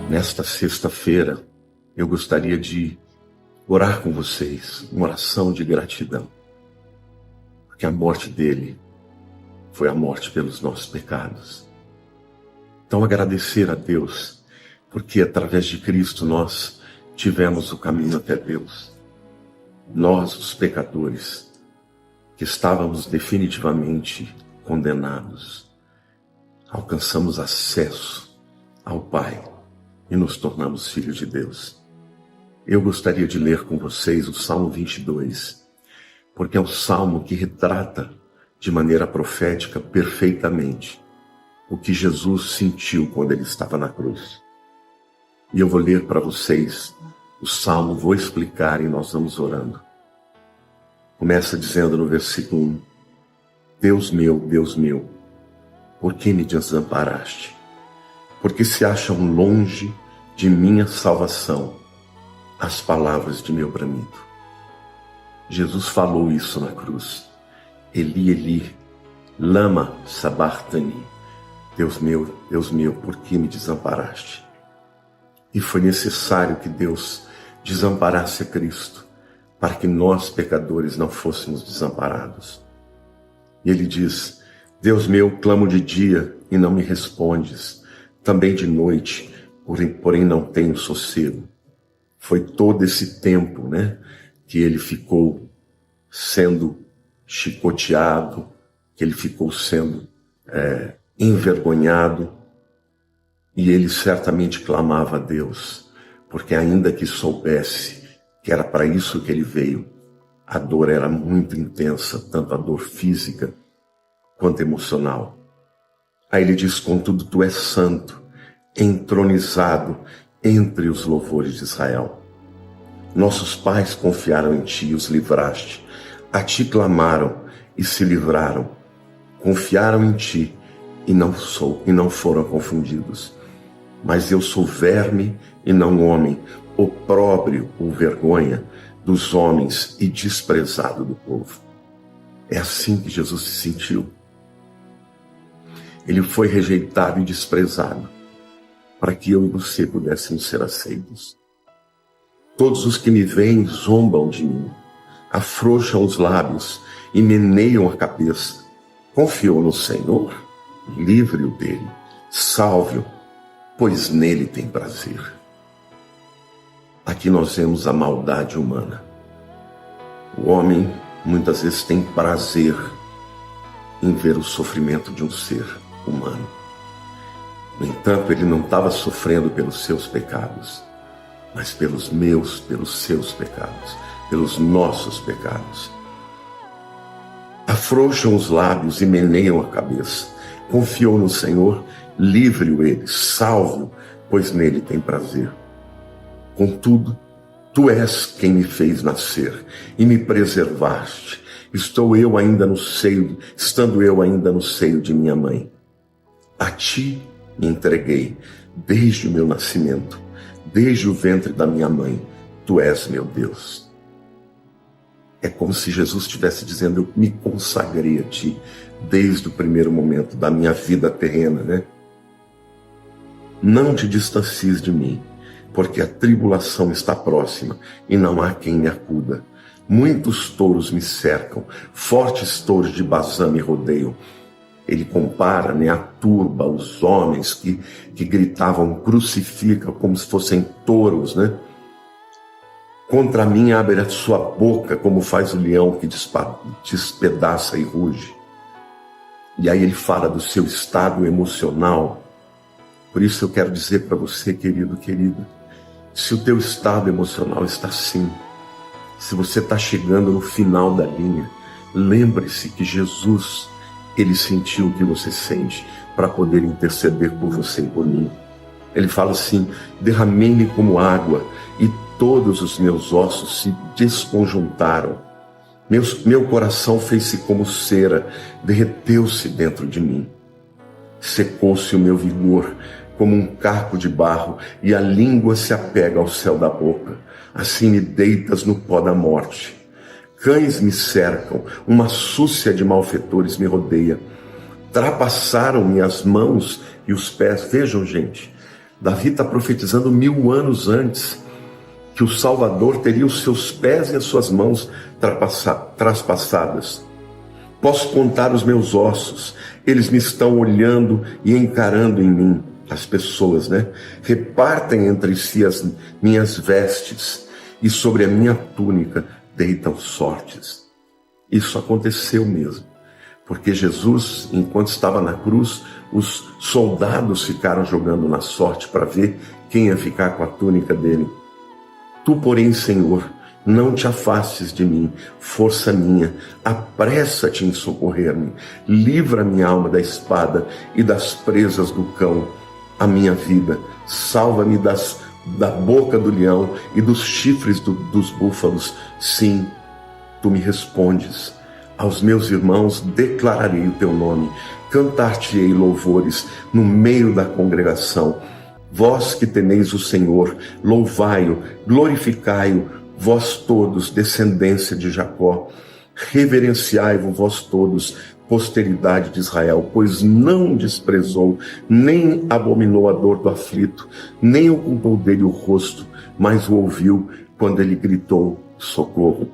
Nesta sexta-feira, eu gostaria de orar com vocês, uma oração de gratidão. Porque a morte dele foi a morte pelos nossos pecados. Então, agradecer a Deus, porque através de Cristo nós tivemos o caminho até Deus. Nós, os pecadores, que estávamos definitivamente condenados, alcançamos acesso ao Pai e nos tornamos filhos de Deus. Eu gostaria de ler com vocês o Salmo 22, porque é um salmo que retrata de maneira profética perfeitamente o que Jesus sentiu quando ele estava na cruz. E eu vou ler para vocês o salmo, vou explicar e nós vamos orando. Começa dizendo no versículo 1: Deus meu, por que me desamparaste? Porque se acham longe de minha salvação as palavras de meu bramido. Jesus falou isso na cruz. Eli, Eli, lama sabachthani. Deus meu, por que me desamparaste? E foi necessário que Deus desamparasse a Cristo, para que nós, pecadores, não fôssemos desamparados. E ele diz: Deus meu, clamo de dia e não me respondes, também de noite, porém não tenho sossego. Foi todo esse tempo, que ele ficou sendo chicoteado, que ele ficou sendo envergonhado, e ele certamente clamava a Deus, porque ainda que soubesse que era para isso que ele veio, a dor era muito intensa, tanto a dor física quanto emocional. Aí ele diz: contudo, tu és santo, entronizado entre os louvores de Israel. Nossos pais confiaram em ti e os livraste. A ti clamaram e se livraram. Confiaram em ti e não foram confundidos. Mas eu sou verme e não homem, opróbrio ou vergonha dos homens e desprezado do povo. É assim que Jesus se sentiu. Ele foi rejeitado e desprezado, para que eu e você pudéssemos ser aceitos. Todos os que me veem zombam de mim, afrouxam os lábios e meneiam a cabeça. Confiou no Senhor, livre-o dele, salve-o, pois nele tem prazer. Aqui nós vemos a maldade humana. O homem muitas vezes tem prazer em ver o sofrimento de um ser humano. No entanto, ele não estava sofrendo pelos seus pecados, mas pelos seus pecados, pelos nossos pecados. Afrouxam os lábios e meneiam a cabeça. Confiou no Senhor, livre-o ele, salve-o, pois nele tem prazer. Contudo, tu és quem me fez nascer e me preservaste. Estando eu ainda no seio de minha mãe. A ti me entreguei desde o meu nascimento, desde o ventre da minha mãe. Tu és meu Deus. É como se Jesus estivesse dizendo: eu me consagrei a ti desde o primeiro momento da minha vida terrena, Não te distancies de mim, porque a tribulação está próxima e não há quem me acuda. Muitos touros me cercam, fortes touros de Bazã me rodeiam. Ele compara, a turba, os homens que gritavam crucifica, como se fossem touros, Contra mim abre a sua boca, como faz o leão que despedaça e ruge. E aí ele fala do seu estado emocional. Por isso eu quero dizer para você, querido, querida, se o teu estado emocional está assim, se você está chegando no final da linha, lembre-se que Jesus, ele sentiu o que você sente para poder interceder por você e por mim. Ele fala assim: derramei-me como água e todos os meus ossos se desconjuntaram. Meu coração fez-se como cera, derreteu-se dentro de mim. Secou-se o meu vigor como um caco de barro e a língua se apega ao céu da boca. Assim me deitas no pó da morte. Cães me cercam, uma súcia de malfeitores me rodeia. Trapassaram-me as mãos e os pés. Vejam, gente, Davi está profetizando 1000 anos antes que o Salvador teria os seus pés e as suas mãos traspassadas. Posso contar os meus ossos, eles me estão olhando e encarando em mim. As pessoas, repartem entre si as minhas vestes e sobre a minha túnica deitam sortes. Isso aconteceu mesmo, porque Jesus, enquanto estava na cruz, os soldados ficaram jogando na sorte para ver quem ia ficar com a túnica dele. Tu, porém, Senhor, não te afastes de mim, força minha, apressa-te em socorrer-me, livra minha alma da espada e das presas do cão, a minha vida, salva-me da boca do leão e dos chifres dos búfalos. Sim, tu me respondes. Aos meus irmãos declararei o teu nome, cantar-te-ei louvores no meio da congregação. Vós que temeis o Senhor, louvai-o, glorificai-o, vós todos, descendência de Jacó. Reverenciai-vos vós todos, posteridade de Israel, pois não desprezou, nem abominou a dor do aflito, nem ocultou dele o rosto, mas o ouviu quando ele gritou socorro.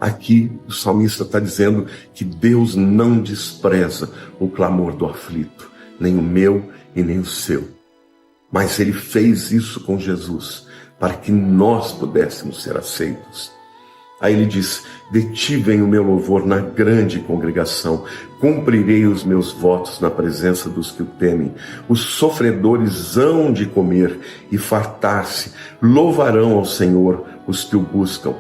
Aqui o salmista está dizendo que Deus não despreza o clamor do aflito, nem o meu e nem o seu. Mas ele fez isso com Jesus, para que nós pudéssemos ser aceitos. Aí ele diz: de ti vem o meu louvor na grande congregação, cumprirei os meus votos na presença dos que o temem. Os sofredores hão de comer e fartar-se, louvarão ao Senhor os que o buscam.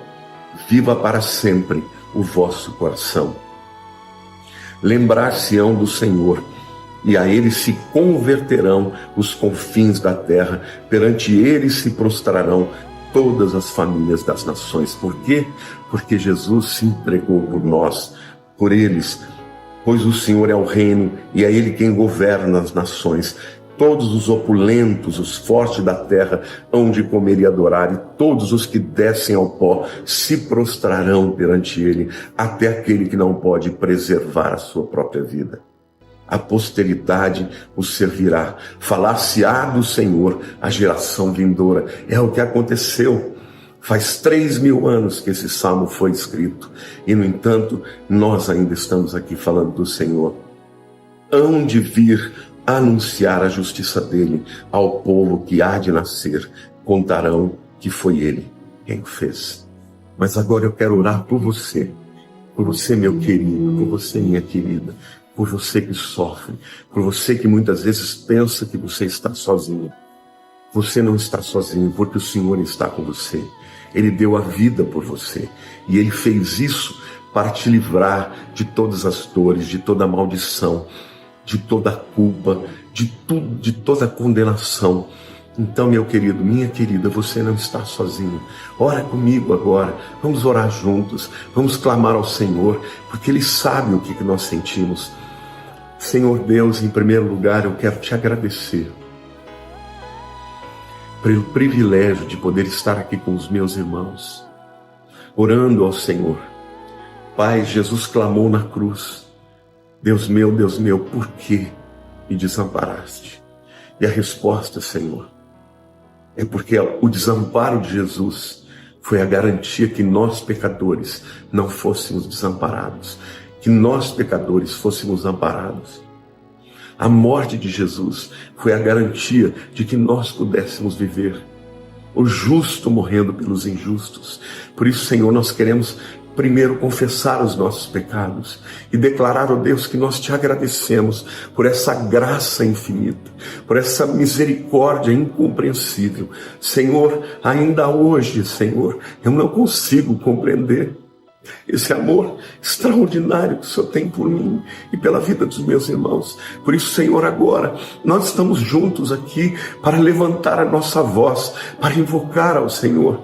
Viva para sempre o vosso coração. Lembrar-se-ão do Senhor, e a ele se converterão os confins da terra, perante ele se prostrarão todas as famílias das nações. Por quê? Porque Jesus se entregou por nós, por eles, pois o Senhor é o reino e é ele quem governa as nações. Todos os opulentos, os fortes da terra, hão de comer e adorar, e todos os que descem ao pó se prostrarão perante ele, até aquele que não pode preservar a sua própria vida. A posteridade o servirá, falar-se-á do Senhor a geração vindoura. É o que aconteceu. Faz 3.000 anos que esse salmo foi escrito, e no entanto, nós ainda estamos aqui falando do Senhor. Hão de vir anunciar a justiça dele ao povo que há de nascer, contarão que foi ele quem o fez. Mas agora eu quero orar por você, meu querido, por você, minha querida, por você que sofre, por você que muitas vezes pensa que você está sozinho. Você não está sozinho, porque o Senhor está com você. Ele deu a vida por você, e ele fez isso para te livrar de todas as dores, de toda a maldição, de toda a culpa, de tudo, de toda a condenação. Então, meu querido, minha querida, você não está sozinho. Ora comigo agora, vamos orar juntos, vamos clamar ao Senhor, porque Ele sabe o que nós sentimos. Senhor Deus, em primeiro lugar, eu quero te agradecer pelo privilégio de poder estar aqui com os meus irmãos, orando ao Senhor. Pai, Jesus clamou na cruz: Deus meu, por que me desamparaste? E a resposta, Senhor, é porque o desamparo de Jesus foi a garantia que nós, pecadores, não fôssemos desamparados, que nós, pecadores, fôssemos amparados. A morte de Jesus foi a garantia de que nós pudéssemos viver, o justo morrendo pelos injustos. Por isso, Senhor, nós queremos primeiro confessar os nossos pecados e declarar, ó Deus, que nós te agradecemos por essa graça infinita, por essa misericórdia incompreensível. Senhor, ainda hoje, Senhor, eu não consigo compreender esse amor extraordinário que o Senhor tem por mim e pela vida dos meus irmãos. Por isso, Senhor, agora nós estamos juntos aqui para levantar a nossa voz, para invocar ao Senhor,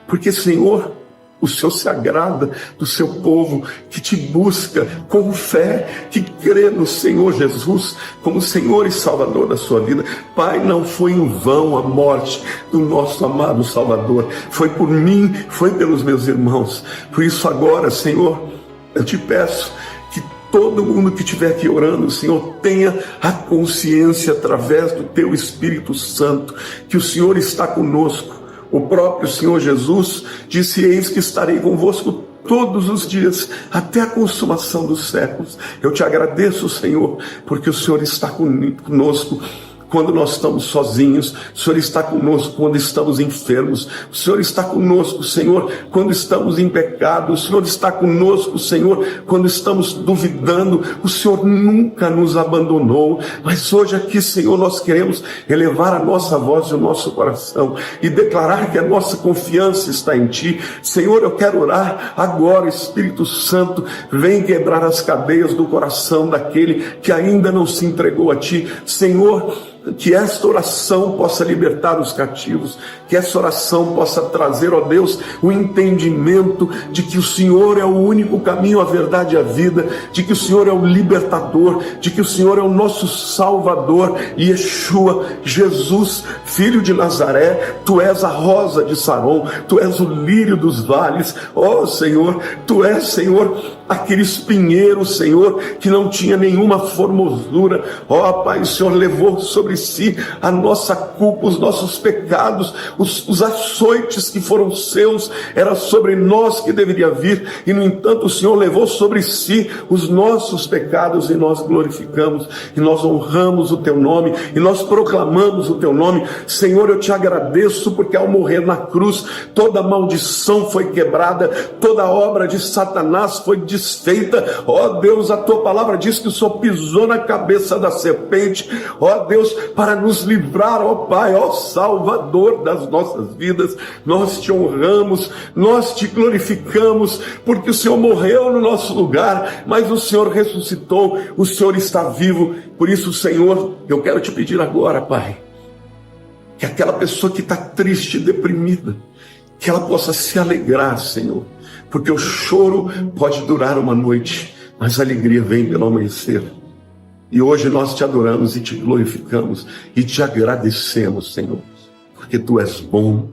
porque, Senhor, o Senhor se agrada do seu povo que te busca com fé, que crê no Senhor Jesus como Senhor e Salvador da sua vida. Pai, não foi em vão a morte do nosso amado Salvador. Foi por mim, foi pelos meus irmãos. Por isso agora, Senhor, eu te peço que todo mundo que estiver aqui orando, Senhor, tenha a consciência através do Teu Espírito Santo que o Senhor está conosco. O próprio Senhor Jesus disse: eis que estarei convosco todos os dias, até a consumação dos séculos. Eu te agradeço, Senhor, porque o Senhor está conosco quando nós estamos sozinhos. O Senhor está conosco quando estamos enfermos. O Senhor está conosco, Senhor, quando estamos em pecado. O Senhor está conosco, Senhor, quando estamos duvidando. O Senhor nunca nos abandonou. Mas hoje aqui, Senhor, nós queremos elevar a nossa voz e o nosso coração e declarar que a nossa confiança está em Ti. Senhor, eu quero orar agora, Espírito Santo, vem quebrar as cadeias do coração daquele que ainda não se entregou a Ti. Senhor, que esta oração possa libertar os cativos, que essa oração possa trazer, ó Deus, o entendimento de que o Senhor é o único caminho, a verdade e a vida, de que o Senhor é o libertador, de que o Senhor é o nosso Salvador, Yeshua, Jesus, Filho de Nazaré. Tu és a rosa de Saron, Tu és o lírio dos vales, ó Senhor, Tu és, Senhor, aquele espinheiro, Senhor, que não tinha nenhuma formosura. Ó Pai, o Senhor levou sobre si a nossa culpa, os nossos pecados, os açoites que foram seus, era sobre nós que deveria vir, e no entanto o Senhor levou sobre si os nossos pecados, e nós glorificamos, e nós honramos o Teu nome, e nós proclamamos o Teu nome. Senhor, eu Te agradeço, porque ao morrer na cruz, toda maldição foi quebrada, toda obra de Satanás foi desfeita. Ó Deus, a Tua palavra diz que o Senhor pisou na cabeça da serpente, ó Deus, para nos livrar, ó Pai, ó Salvador das nossas vidas. Nós Te honramos, nós Te glorificamos, porque o Senhor morreu no nosso lugar, mas o Senhor ressuscitou, o Senhor está vivo. Por isso, Senhor, eu quero Te pedir agora, Pai, que aquela pessoa que está triste, deprimida, que ela possa se alegrar, Senhor, porque o choro pode durar uma noite, mas a alegria vem pelo amanhecer. E hoje nós Te adoramos e Te glorificamos e Te agradecemos, Senhor, porque Tu és bom,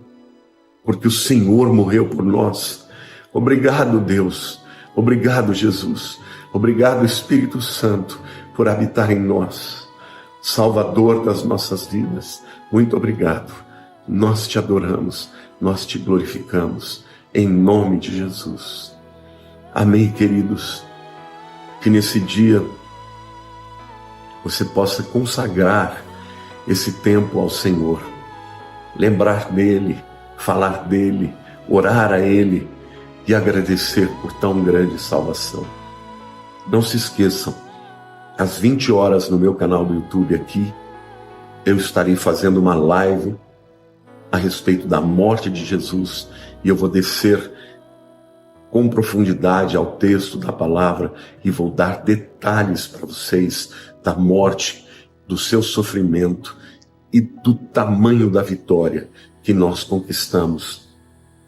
porque o Senhor morreu por nós. Obrigado, Deus. Obrigado, Jesus. Obrigado, Espírito Santo, por habitar em nós, Salvador das nossas vidas. Muito obrigado. Nós Te adoramos, nós Te glorificamos, em nome de Jesus. Amém, queridos. Que nesse dia você possa consagrar esse tempo ao Senhor, lembrar dEle, falar dEle, orar a Ele e agradecer por tão grande salvação. Não se esqueçam, às 20 horas no meu canal do YouTube aqui, eu estarei fazendo uma live a respeito da morte de Jesus, e eu vou descer com profundidade ao texto da palavra e vou dar detalhes para vocês da morte, do seu sofrimento e do tamanho da vitória que nós conquistamos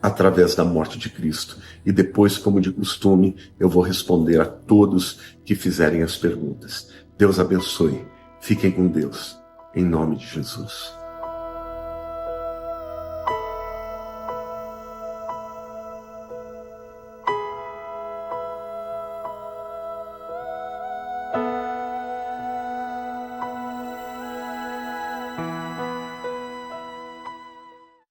através da morte de Cristo. E depois, como de costume, eu vou responder a todos que fizerem as perguntas. Deus abençoe. Fiquem com Deus. Em nome de Jesus.